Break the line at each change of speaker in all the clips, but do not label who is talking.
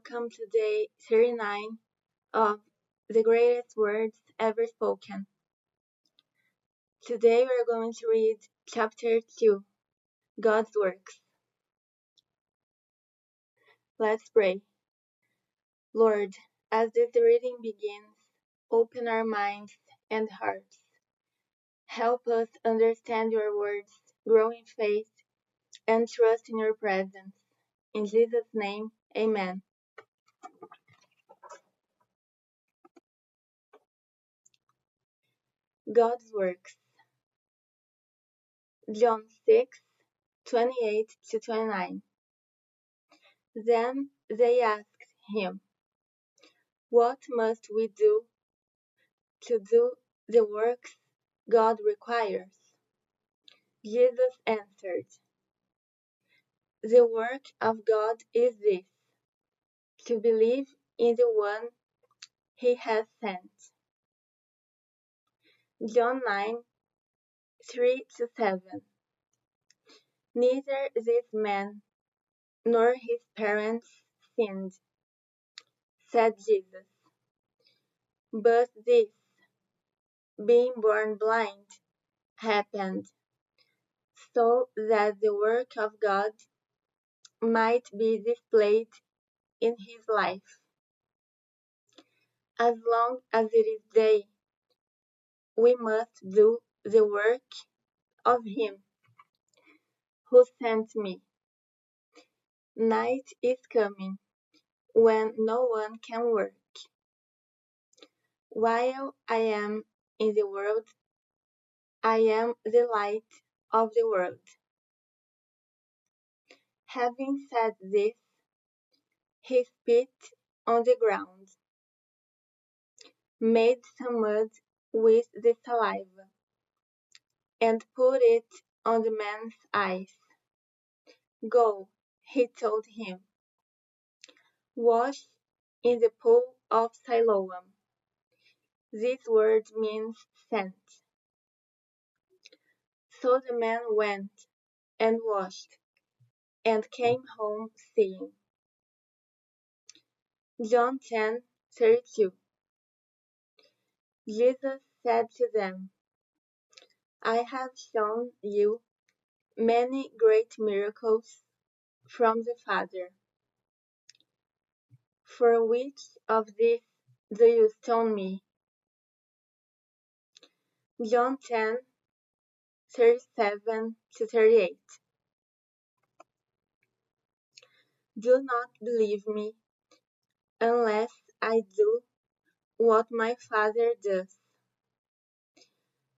Welcome to day 39 of The Greatest Words Ever Spoken. Today we're going to read chapter 2, God's Works. Let's pray. Lord, as this reading begins, open our minds and hearts. Help us understand your words, grow in faith, and trust in your presence. In Jesus' name, amen. God's Works. John 6:28-29. Then they asked him, "What must we do to do the works God requires?" Jesus answered, "The work of God is this, to believe in the one he has sent." John 9:3-7. Neither this man nor his parents sinned, said Jesus, but this, being born blind, happened, so that the work of God might be displayed in his life. As long as it is day, we must do the work of him who sent me. Night is coming, when no one can work. While I am in the world, I am the light of the world. Having said this, he spit on the ground, made some mud with the saliva, and put it on the man's eyes. "Go," he told him, "wash in the pool of Siloam." This word means sent. So the man went and washed, and came home seeing. John 10:32. Jesus said to them, "I have shown you many great miracles from the Father. For which of these do you stone me?" John 10:37-38. Do not believe me unless I do what my Father does.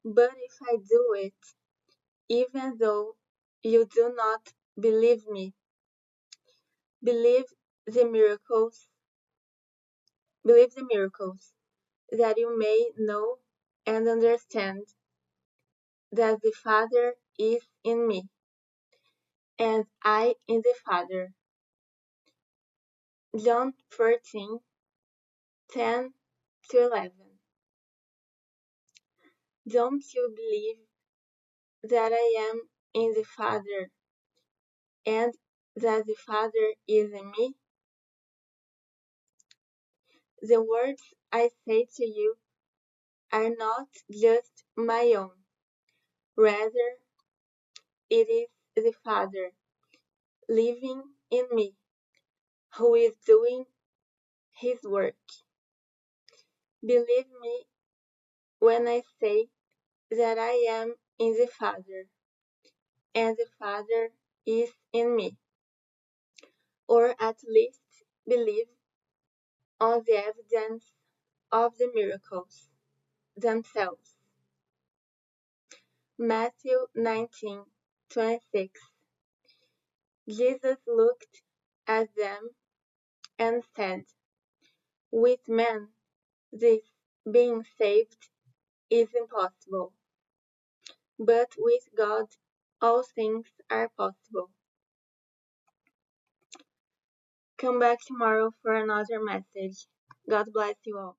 But if I do it, even though you do not believe me, believe the miracles, that you may know and understand that the Father is in me, and I in the Father. John 14:10-11. Don't you believe that I am in the Father, and that the Father is in me? The words I say to you are not just my own. Rather, it is the Father living in me who is doing his work. Believe me when I say that I am in the Father, and the Father is in me. Or at least believe on the evidence of the miracles themselves. Matthew 19:26. Jesus looked at them and said, "With men, this being saved is impossible, but with God all things are possible." Come back tomorrow for another message. God bless you all.